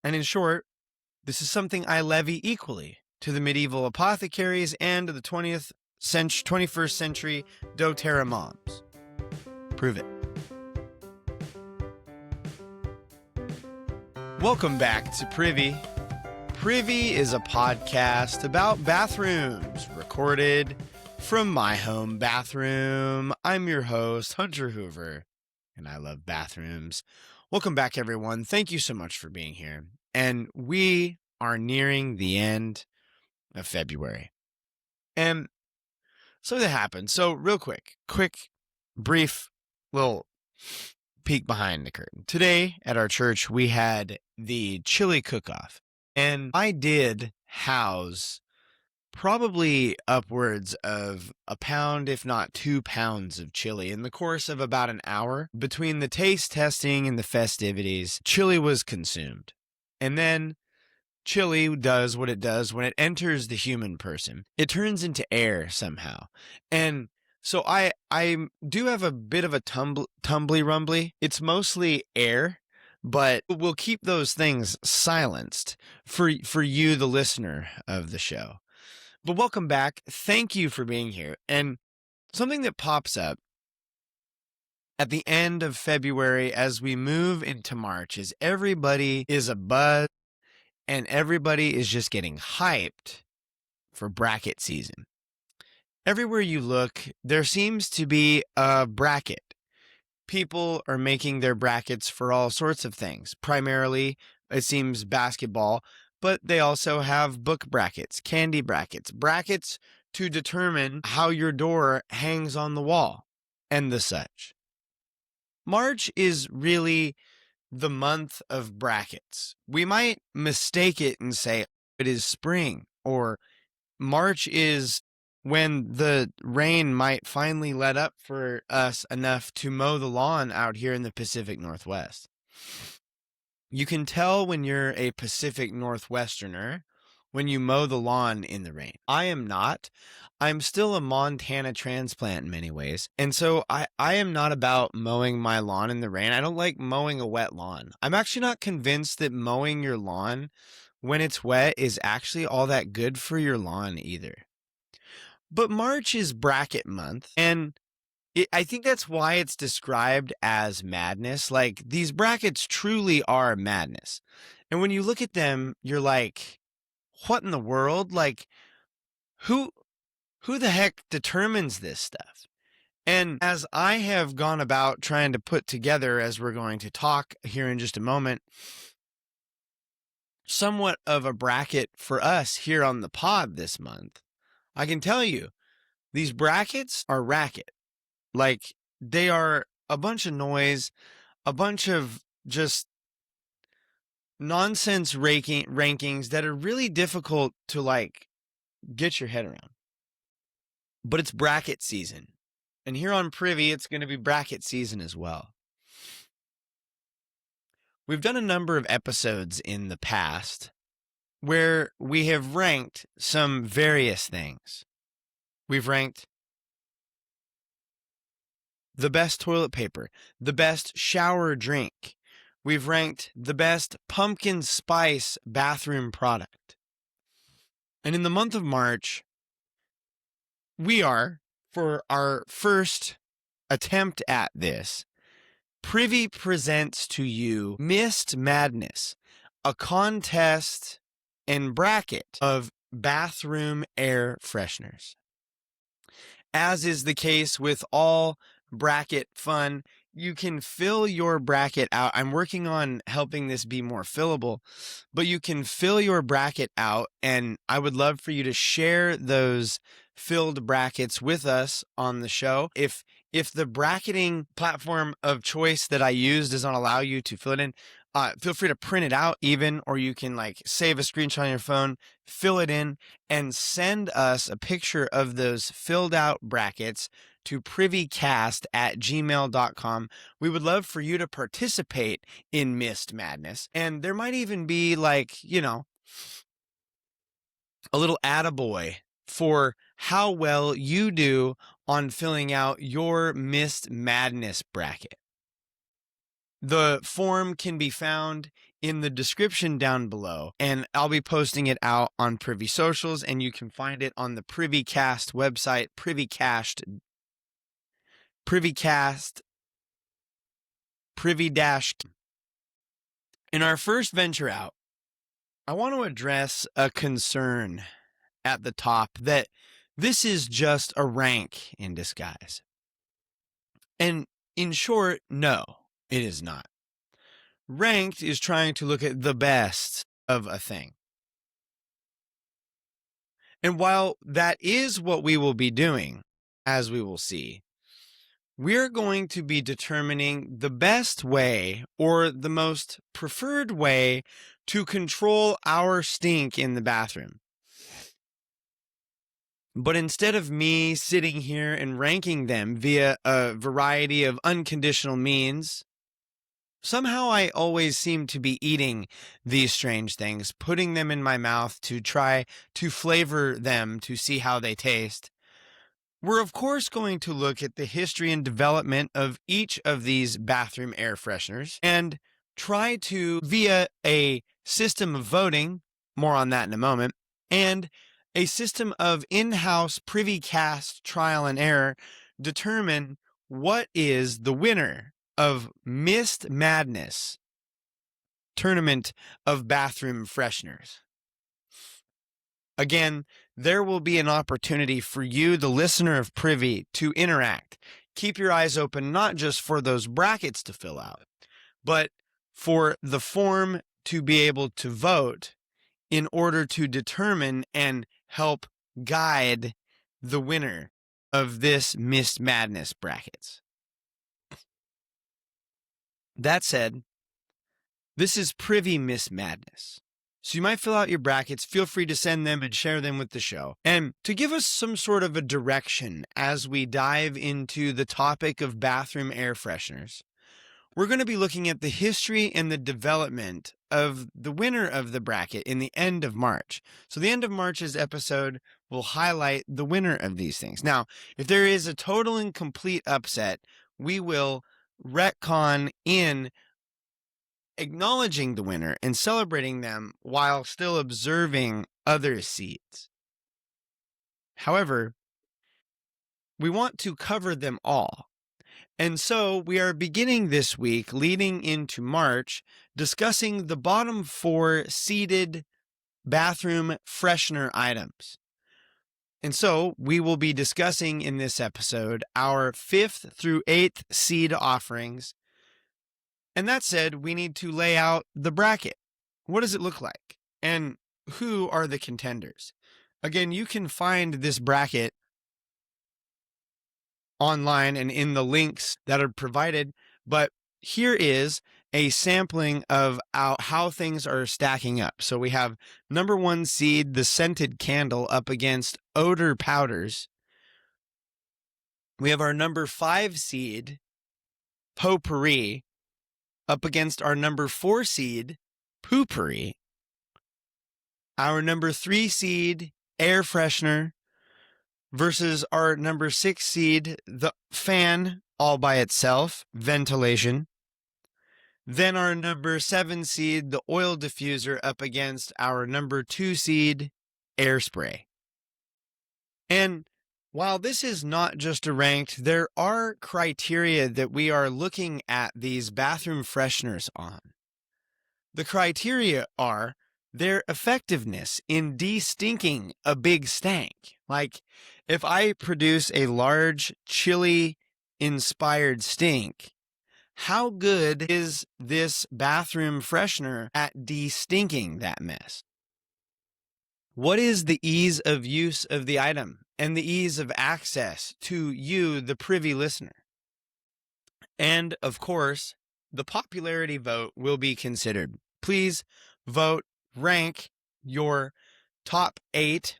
And in short, this is something I levy equally to the medieval apothecaries and to the 21st century doTERRA moms. Prove it. Welcome back to Privy. Privy is a podcast about bathrooms, recorded from my home bathroom. I'm your host, Hunter Hoover, and I love bathrooms. Welcome back, everyone. Thank you so much for being here. And we are nearing the end of February. And so that happened. So real quick, brief little peek behind the curtain. Today at our church, we had the chili cook-off. And I did house probably upwards of a pound, if not 2 pounds of chili in the course of about an hour. Between the taste testing and the festivities, chili was consumed. And then chili does what it does when it enters the human person. It turns into air somehow. And so I do have a bit of a tumbly rumbly. It's mostly air, but we'll keep those things silenced for you, the listener of the show. But welcome back. Thank you for being here. And something that pops up at the end of February as we move into March is everybody is abuzz and everybody is just getting hyped for bracket season. Everywhere you look, there seems to be a bracket. People are making their brackets for all sorts of things. Primarily, it seems basketball, but they also have book brackets, candy brackets, brackets to determine how your door hangs on the wall, and the such. March is really the month of brackets. We might mistake it and say it is spring, or March is when the rain might finally let up for us enough to mow the lawn out here in the Pacific Northwest. You can tell when you're a Pacific Northwesterner when you mow the lawn in the rain. I am not. I'm still a Montana transplant in many ways. And so I am not about mowing my lawn in the rain. I don't like mowing a wet lawn. I'm actually not convinced that mowing your lawn when it's wet is actually all that good for your lawn either. But March is bracket month, and I think that's why it's described as madness. Like, these brackets truly are madness. And when you look at them, you're like, what in the world? Like, who the heck determines this stuff? And as I have gone about trying to put together, as we're going to talk here in just a moment, somewhat of a bracket for us here on the pod this month, I can tell you, these brackets are racket. Like, they are a bunch of noise, a bunch of just nonsense rankings that are really difficult to, like, get your head around. But it's bracket season. And here on Privy, it's going to be bracket season as well. We've done a number of episodes in the past where we have ranked some various things. We've ranked the best toilet paper, the best shower drink. We've ranked the best pumpkin spice bathroom product. And in the month of March, we are, for our first attempt at this, Privy presents to you Mist Madness, a contest and bracket of bathroom air fresheners. As is the case with all bracket fun, you can fill your bracket out. I'm working on helping this be more fillable, but you can fill your bracket out, and I would love for you to share those filled brackets with us on the show. If the bracketing platform of choice that I use does not allow you to fill it in, feel free to print it out even, or you can like save a screenshot on your phone, fill it in, and send us a picture of those filled out brackets to privycast@gmail.com. We would love for you to participate in Mist Madness. And there might even be like, a little attaboy for how well you do on filling out your Mist Madness bracket. The form can be found in the description down below, and I'll be posting it out on Privy socials, and you can find it on the Privycast website, Privycast, Privy- In our first venture out, I want to address a concern at the top that this is just a rank in disguise. And in short, no, it is not. Ranked is trying to look at the best of a thing. And while that is what we will be doing, as we will see, we're going to be determining the best way or the most preferred way to control our stink in the bathroom. But instead of me sitting here and ranking them via a variety of unconditional means, somehow I always seem to be eating these strange things, putting them in my mouth to try to flavor them to see how they taste. We're of course going to look at the history and development of each of these bathroom air fresheners and try to, via a system of voting, more on that in a moment, and a system of in-house Privycast trial and error, determine what is the winner of Mist Madness Tournament of Bathroom Fresheners. Again, there will be an opportunity for you, the listener of Privy, to interact. Keep your eyes open, not just for those brackets to fill out, but for the form to be able to vote in order to determine and help guide the winner of this Mist Madness brackets. That said, this is Privy Mist Madness. So you might fill out your brackets, feel free to send them and share them with the show. And to give us some sort of a direction as we dive into the topic of bathroom air fresheners, we're going to be looking at the history and the development of the winner of the bracket in the end of March. So the end of March's episode will highlight the winner of these things. Now, if there is a total and complete upset, we will retcon in acknowledging the winner and celebrating them while still observing other seeds. However, we want to cover them all. And so we are beginning this week, leading into March, discussing the bottom 4 seeded bathroom freshener items. And so we will be discussing in this episode our 5th through 8th seed offerings. And that said, we need to lay out the bracket. What does it look like? And who are the contenders? Again, you can find this bracket online and in the links that are provided, but here is a sampling of how things are stacking up. So we have number 1 seed, the scented candle, up against odor powders. We have our number 5 seed, potpourri, up against our number 4 seed, poopery. Our number 3 seed, air freshener, versus our number 6 seed, the fan, all by itself, ventilation. Then our number 7 seed, the oil diffuser, up against our number 2 seed, air spray. And while this is not just a ranked, there are criteria that we are looking at these bathroom fresheners on. The criteria are their effectiveness in de-stinking a big stank. Like, if I produce a large, chili-inspired stink, how good is this bathroom freshener at de-stinking that mess? What is the ease of use of the item and the ease of access to you, the Privy listener? And, of course, the popularity vote will be considered. Please vote, rank your top 8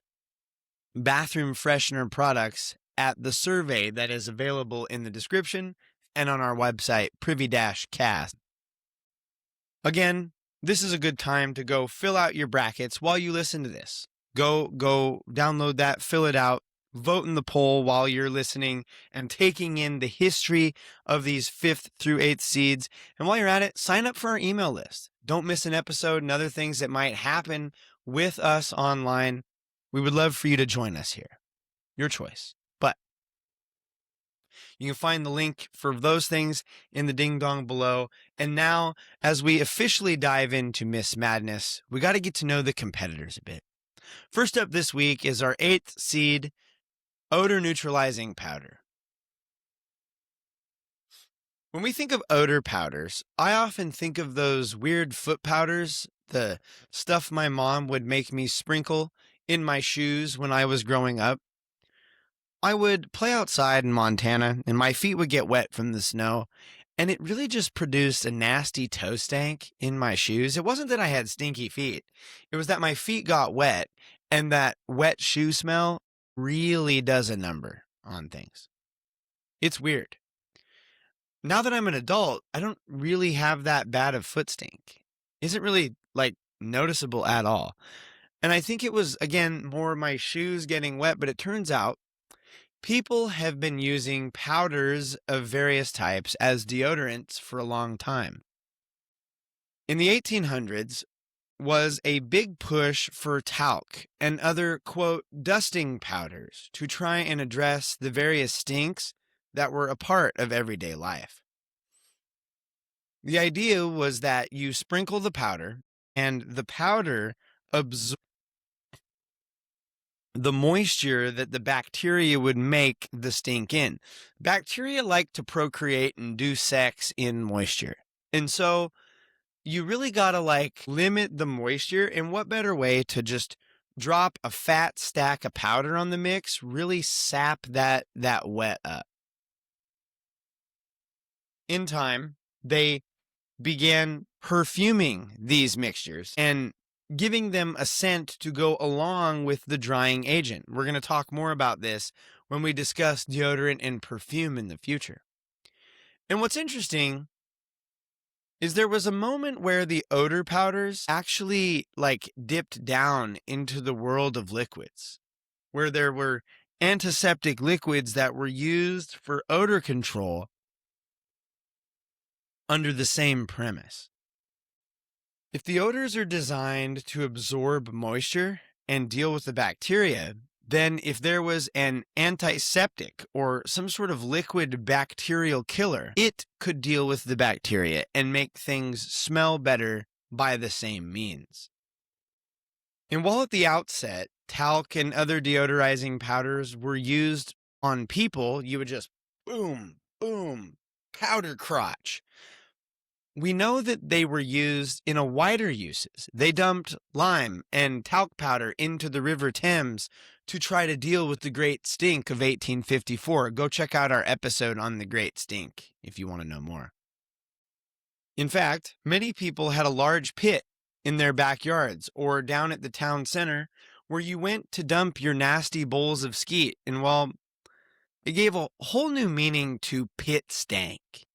bathroom freshener products at the survey that is available in the description and on our website, Privy-Cast. Again, this is a good time to go fill out your brackets while you listen to this. Go download that, fill it out, vote in the poll while you're listening and taking in the history of these 5th through 8th seeds. And while you're at it, sign up for our email list. don't miss an episode and other things that might happen with us online. We would love for you to join us here. Your choice. But you can find the link for those things in the ding dong below. And now, as we officially dive into Miss Madness, we got to get to know the competitors a bit. First up this week is our 8th seed odor neutralizing powder. When we think of odor powders, I often think of those weird foot powders, the stuff my mom would make me sprinkle in my shoes when I was growing up. I would play outside in Montana and my feet would get wet from the snow, and it really just produced a nasty toe stank in my shoes. It wasn't that I had stinky feet. It was that my feet got wet, and that wet shoe smell really does a number on things. It's weird. Now that I'm an adult, I don't really have that bad of foot stink. Isn't really noticeable at all. And I think it was, again, more my shoes getting wet, but it turns out people have been using powders of various types as deodorants for a long time. In the 1800s was a big push for talc and other, quote, dusting powders to try and address the various stinks that were a part of everyday life. The idea was that you sprinkle the powder and the powder absorbs the moisture that the bacteria would make the stink in. Bacteria like to procreate and do sex in moisture. And so you really got to limit the moisture. And what better way to just drop a fat stack of powder on the mix, really sap that wet up. In time, they began perfuming these mixtures and giving them a scent to go along with the drying agent. We're going to talk more about this when we discuss deodorant and perfume in the future. And what's interesting is there was a moment where the odor powders actually dipped down into the world of liquids, where there were antiseptic liquids that were used for odor control under the same premise. If the odors are designed to absorb moisture and deal with the bacteria, then if there was an antiseptic or some sort of liquid bacterial killer, it could deal with the bacteria and make things smell better by the same means. And while at the outset, talc and other deodorizing powders were used on people, you would just boom, boom, powder crotch. We know that they were used in a wider uses. They dumped lime and talc powder into the River Thames to try to deal with the Great Stink of 1854. Go check out our episode on the Great Stink if you want to know more. In fact, many people had a large pit in their backyards or down at the town center where you went to dump your nasty bowls of skeet. And while it gave a whole new meaning to pit stank.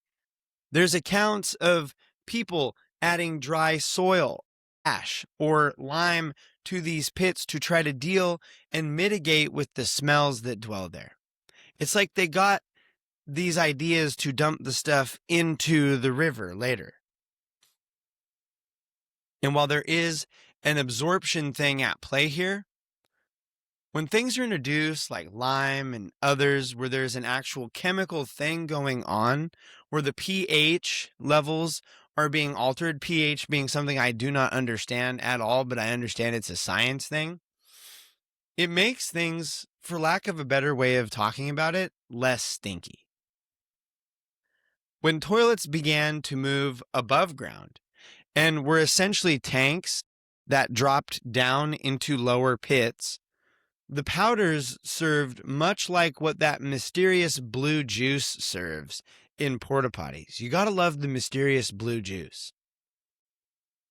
There's accounts of people adding dry soil, ash, or lime to these pits to try to deal and mitigate with the smells that dwell there. It's like they got these ideas to dump the stuff into the river later. And while there is an absorption thing at play here, when things are introduced like lime and others where there's an actual chemical thing going on, where the pH levels are being altered, pH being something I do not understand at all, but I understand it's a science thing, it makes things, for lack of a better way of talking about it, less stinky. When toilets began to move above ground and were essentially tanks that dropped down into lower pits, the powders served much like what that mysterious blue juice serves in porta potties. You gotta love the mysterious blue juice.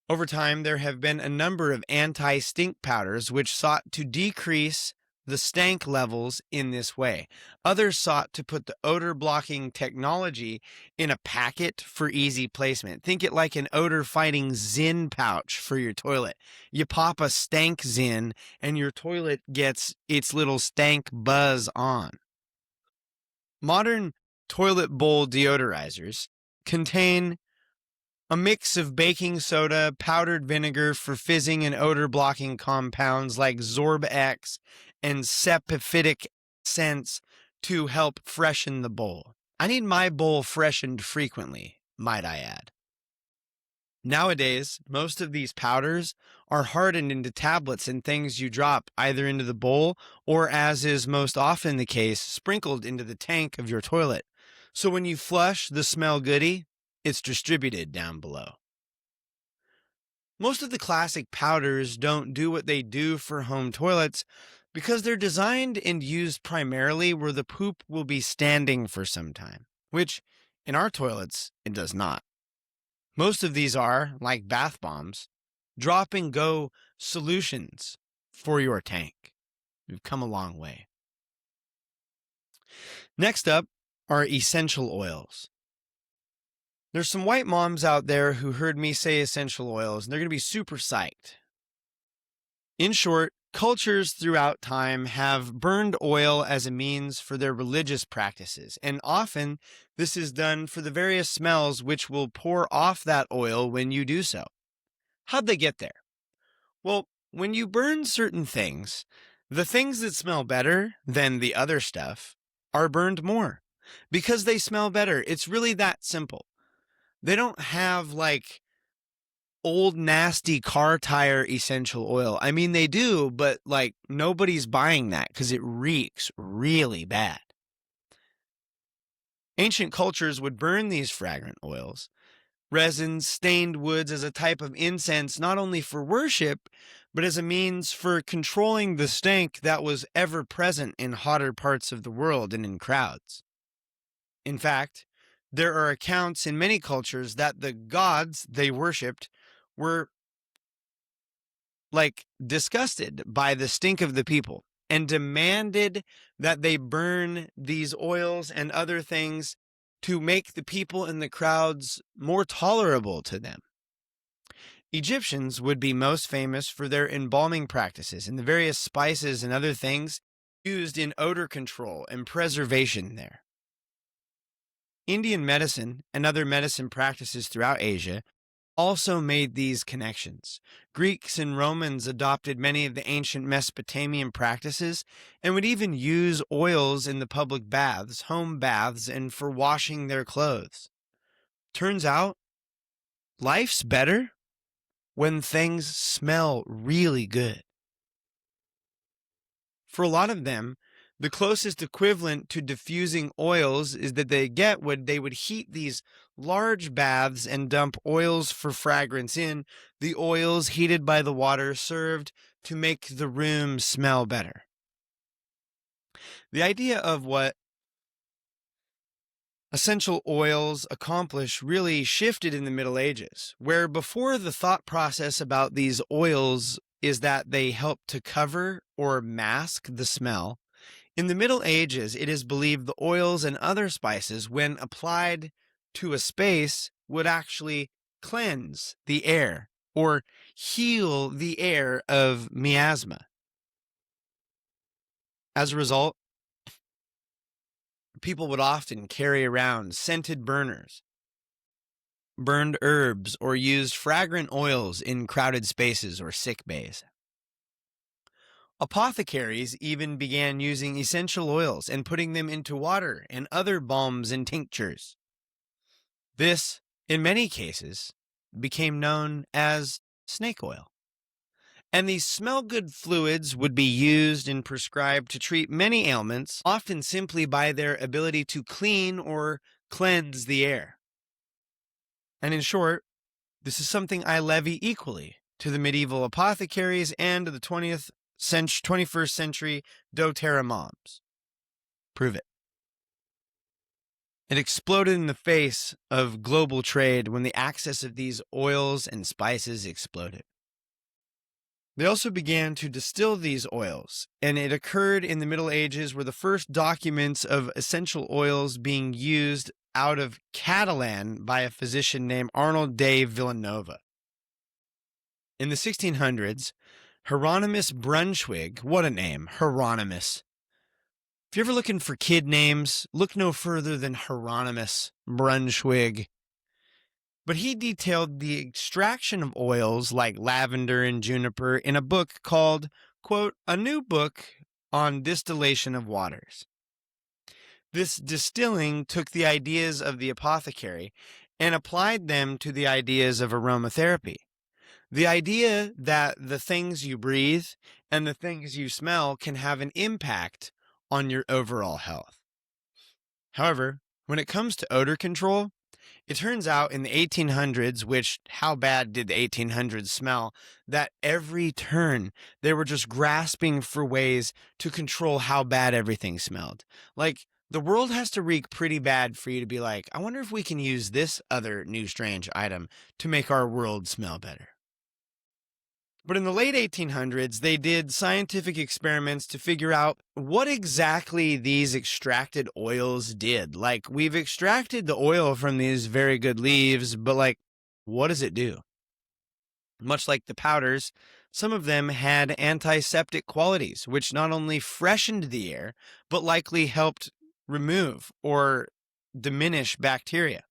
Over time, there have been a number of anti-stink powders which sought to decrease the stank levels in this way. Others sought to put the odor-blocking technology in a packet for easy placement. Think it like an odor-fighting Zyn pouch for your toilet. You pop a stank Zyn, and your toilet gets its little stank buzz on. Modern toilet bowl deodorizers contain A mix of baking soda, powdered vinegar for fizzing and odor-blocking compounds like Zorb-X and saprophytic scents to help freshen the bowl. I need my bowl freshened frequently, might I add. Nowadays, most of these powders are hardened into tablets and things you drop either into the bowl or, as is most often the case, sprinkled into the tank of your toilet. So when you flush the smell goodie, it's distributed down below. Most of the classic powders don't do what they do for home toilets because they're designed and used primarily where the poop will be standing for some time, which in our toilets, it does not. Most of these are, like bath bombs, drop and go solutions for your tank. We've come a long way. Next up are essential oils. There's some white moms out there who heard me say essential oils, and they're going to be super psyched. In short, cultures throughout time have burned oil as a means for their religious practices, and often this is done for the various smells which will pour off that oil when you do so. How'd they get there? Well, when you burn certain things, the things that smell better than the other stuff are burned more because they smell better. It's really that simple. They don't have like old nasty car tire essential oil. I mean, they do, but like nobody's buying that because it reeks really bad. Ancient cultures would burn these fragrant oils, resins, stained woods as a type of incense, not only for worship, but as a means for controlling the stank that was ever present in hotter parts of the world and in crowds. In fact, there are accounts in many cultures that the gods they worshipped were like disgusted by the stink of the people and demanded that they burn these oils and other things to make the people in the crowds more tolerable to them. Egyptians would be most famous for their embalming practices and the various spices and other things used in odor control and preservation there. Indian medicine and other medicine practices throughout Asia also made these connections. Greeks and Romans adopted many of the ancient Mesopotamian practices and would even use oils in the public baths, home baths, and for washing their clothes. Turns out, life's better when things smell really good. For a lot of them, the closest equivalent to diffusing oils is that they would heat these large baths and dump oils for fragrance in. The oils heated by the water served to make the room smell better. The idea of what essential oils accomplish really shifted in the Middle Ages, where before the thought process about these oils is that they help to cover or mask the smell. In the Middle Ages, it is believed the oils and other spices, when applied to a space, would actually cleanse the air or heal the air of miasma. As a result, people would often carry around scented burners, burned herbs, or used fragrant oils in crowded spaces or sick bays. Apothecaries even began using essential oils and putting them into water and other balms and tinctures. This, in many cases, became known as snake oil. And these smell-good fluids would be used and prescribed to treat many ailments, often simply by their ability to clean or cleanse the air. And in short, this is something I levy equally to the medieval apothecaries and to the 21st century doTERRA moms. Prove it. It exploded in the face of global trade when the access of these oils and spices exploded. They also began to distill these oils, and it occurred in the Middle Ages where the first documents of essential oils being used out of Catalan by a physician named Arnold de Villanova. In the 1600s, Hieronymus Brunswig, what a name, Hieronymus. If you're ever looking for kid names, look no further than Hieronymus Brunswig. But he detailed the extraction of oils like lavender and juniper in a book called, quote, A New Book on Distillation of Waters. This distilling took the ideas of the apothecary and applied them to the ideas of aromatherapy. The idea that the things you breathe and the things you smell can have an impact on your overall health. However, when it comes to odor control, it turns out in the 1800s, which how bad did the 1800s smell, that every turn they were just grasping for ways to control how bad everything smelled. Like, the world has to reek pretty bad for you to be like, I wonder if we can use this other new strange item to make our world smell better. But in the late 1800s, they did scientific experiments to figure out what exactly these extracted oils did. Like, we've extracted the oil from these very good leaves, but like, what does it do? Much like the powders, some of them had antiseptic qualities, which not only freshened the air, but likely helped remove or diminish bacteria.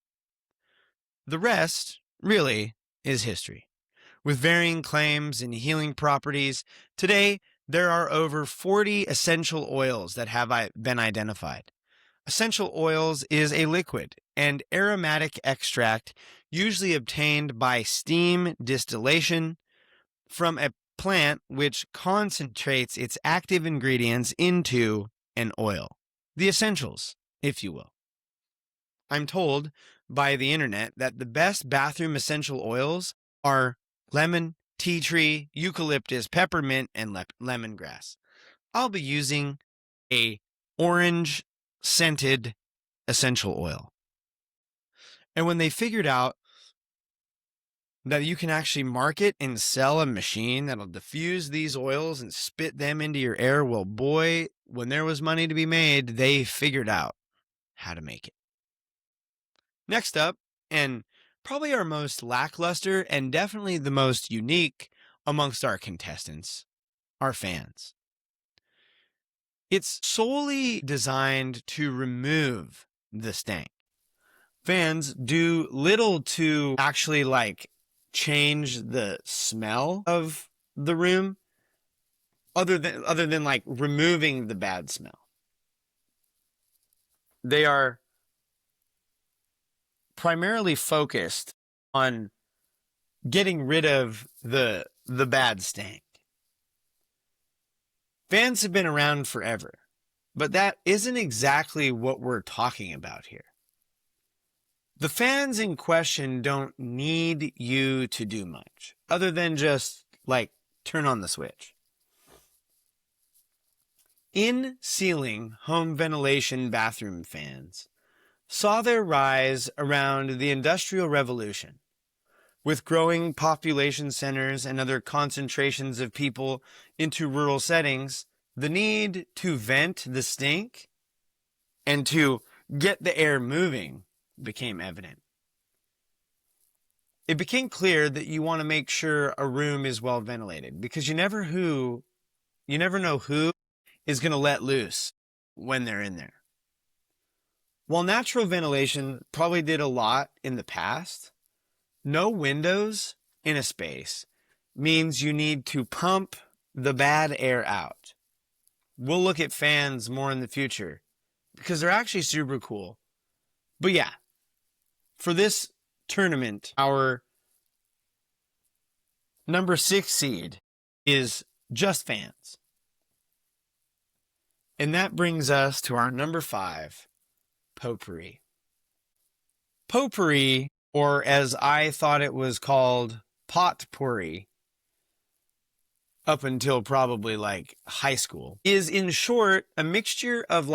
The rest, really, is history. With varying claims and healing properties, today there are over 40 essential oils that have been identified. Essential oils is a liquid and aromatic extract usually obtained by steam distillation from a plant which concentrates its active ingredients into an oil. The essentials, if you will. I'm told by the internet that the best bathroom essential oils are lemon, tea tree, eucalyptus, peppermint, and lemongrass. I'll be using a orange scented essential oil. And when they figured out that you can actually market and sell a machine that'll diffuse these oils and spit them into your air, well, boy, when there was money to be made, they figured out how to make it. Next up, and probably our most lackluster and definitely the most unique amongst our contestants, are fans. It's solely designed to remove the stank. Fans do little to actually change the smell of the room other than like removing the bad smell. They are primarily focused on getting rid of the bad stank. Fans have been around forever, but that isn't exactly what we're talking about here. The fans in question don't need you to do much, other than just, turn on the switch. In-ceiling home ventilation bathroom fans saw their rise around the Industrial Revolution. With growing population centers and other concentrations of people into rural settings, the need to vent the stink and to get the air moving became evident. It became clear that you want to make sure a room is well ventilated because you never know who is going to let loose when they're in there. While natural ventilation probably did a lot in the past, no windows in a space means you need to pump the bad air out. We'll look at fans more in the future because they're actually super cool. But yeah, for this tournament, our number 6 seed is just fans. And that brings us to our number 5, potpourri. Potpourri, or as I thought it was called, potpourri, up until probably high school, is in short a mixture of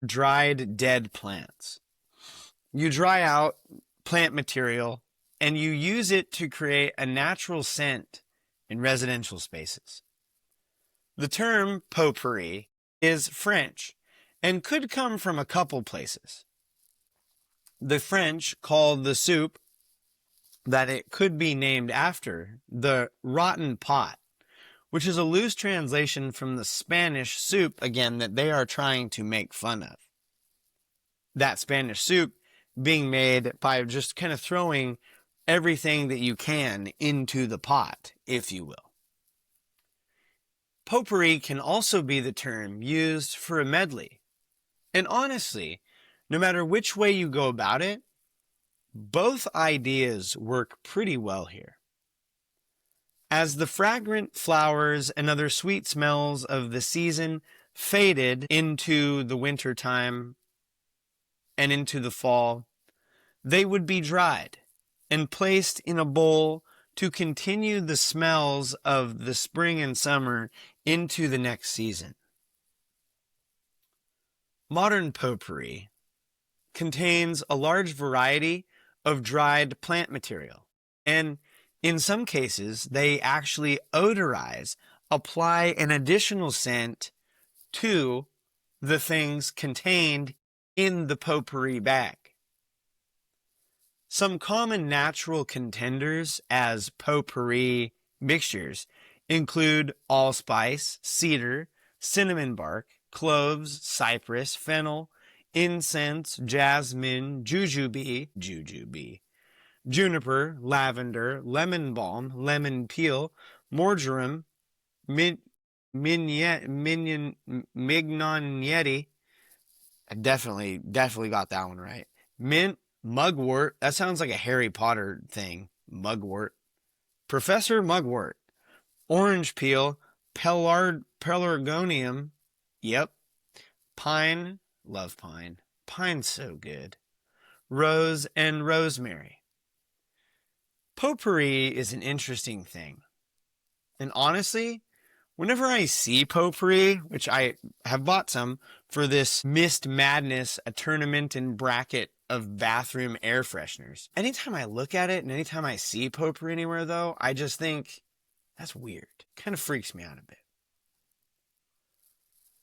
dried dead plants. You dry out plant material and you use it to create a natural scent in residential spaces. The term potpourri is French and could come from a couple places. The French called the soup that it could be named after the rotten pot, which is a loose translation from the Spanish soup, again, that they are trying to make fun of. That Spanish soup being made by just kind of throwing everything that you can into the pot, if you will. Potpourri can also be the term used for a medley. And honestly, no matter which way you go about it, both ideas work pretty well here. As the fragrant flowers and other sweet smells of the season faded into the winter time and into the fall, they would be dried and placed in a bowl to continue the smells of the spring and summer into the next season. Modern potpourri contains a large variety of dried plant material, and in some cases, they actually odorize, apply an additional scent to the things contained in the potpourri bag. Some common natural contenders as potpourri mixtures include allspice, cedar, cinnamon bark, cloves, cypress, fennel, incense, jasmine, jujube, juniper, lavender, lemon balm, lemon peel, marjoram, mignonette. I definitely got that one right. Mint, mugwort. That sounds like a Harry Potter thing. Mugwort. Professor Mugwort. Orange peel, pelargonium. Yep. Pine. Love pine. Pine's so good. Rose and rosemary. Potpourri is an interesting thing. And honestly, whenever I see potpourri, which I have bought some for this Mist Madness, a tournament and bracket of bathroom air fresheners, anytime I look at it and anytime I see potpourri anywhere though, I just think, that's weird. Kind of freaks me out a bit.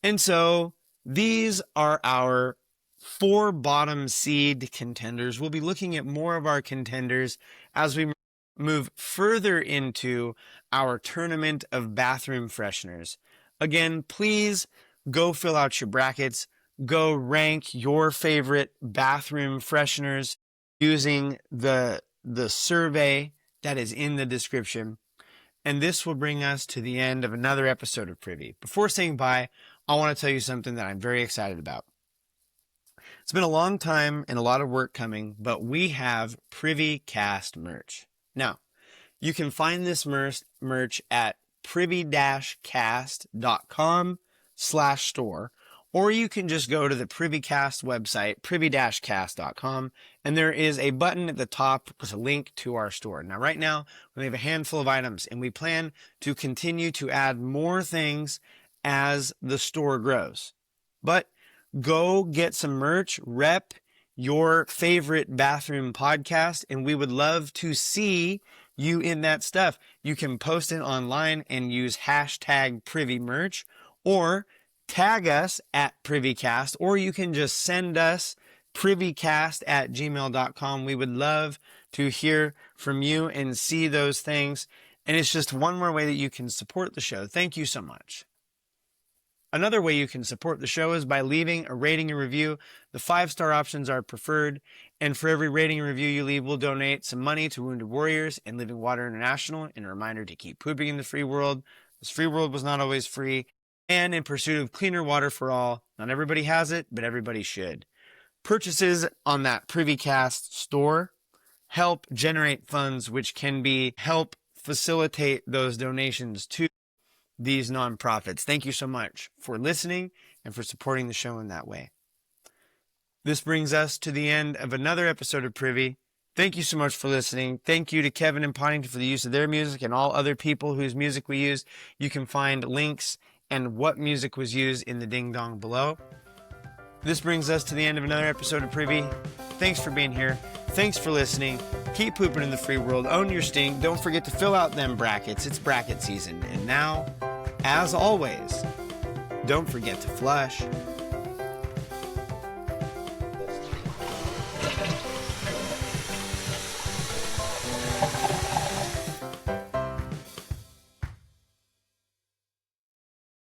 And so, these are our 4 bottom seed contenders. We'll be looking at more of our contenders as we move further into our tournament of bathroom fresheners. Again, please go fill out your brackets. Go rank your favorite bathroom fresheners using the survey that is in the description. And this will bring us to the end of another episode of Privy. Before saying bye, I want to tell you something that I'm very excited about. It's been a long time and a lot of work coming, but we have Privycast merch. Now, you can find this merch at privy-cast.com/store, or you can just go to the Privycast website, privy-cast.com, and there is a button at the top with a link to our store. Now, right now, we have a handful of items, and we plan to continue to add more things as the store grows. But go get some merch, rep your favorite bathroom podcast, and we would love to see you in that stuff. You can post it online and use hashtag #PrivyMerch, or tag us at Privycast, or you can just send us privycast@gmail.com. We would love to hear from you and see those things. And it's just one more way that you can support the show. Thank you so much. Another way you can support the show is by leaving a rating and review. The 5-star options are preferred, and for every rating and review you leave, we'll donate some money to Wounded Warriors and Living Water International, and a reminder to keep pooping in the free world. This free world was not always free, and in pursuit of cleaner water for all. Not everybody has it, but everybody should. Purchases on that Privycast store help generate funds, which can help facilitate those donations to these nonprofits. Thank you so much for listening and for supporting the show in that way. This brings us to the end of another episode of Privy. Thank you so much for listening. Thank you to Kevin and Poddington for the use of their music and all other people whose music we use. You can find links and what music was used in the ding dong below. This brings us to the end of another episode of Privy. Thanks for being here. Thanks for listening. Keep pooping in the free world. Own your stink. Don't forget to fill out them brackets. It's bracket season. And now, as always, don't forget to flush.